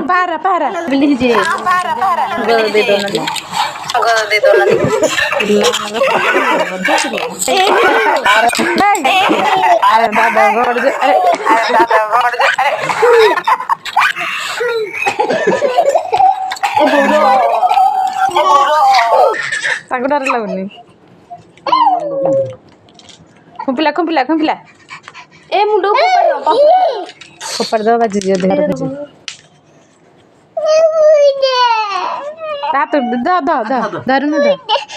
पारा पारा बिल्ली जी दे दो ना दे दो ना अरे दादा गोड़ जो अरे ताको डर लगुनी खुंपिला खुंपिला खुंपिला ए मुंडो खपर दो बाजी जो देहर बाजी तातो दा दा दा दारुन दा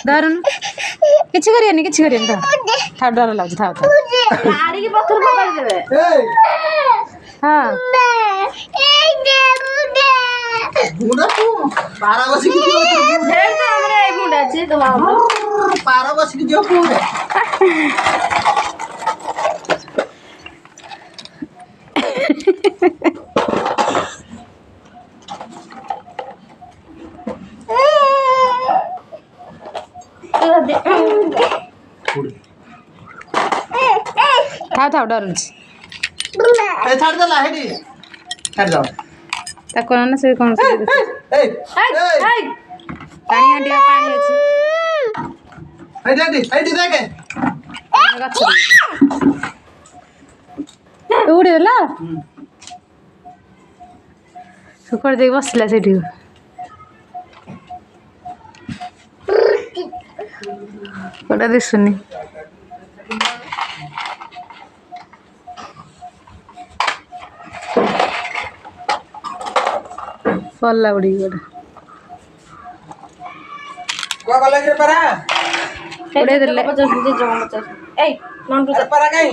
दारुन किछि करियनी दा था डर लाग था गाड़ी की पत्थर पकड़ देबे हां मुंडा तू 12 बजे की जो देख तो हमरे ए मुंडा छे तो 12 बजे की जो पूरे था डरुन ए छाड़ दे लाहेडी छाड़ जाओ ताको ना से कोन से ए ए पानी हंडिया पानी अछि ए देखे उड़े ला सुकर देख बसला सेठी कोडा दिसुनी पल्ला उड़ी गोडा को गले रे परा उड़े देले 50 ए नॉन परा कहीं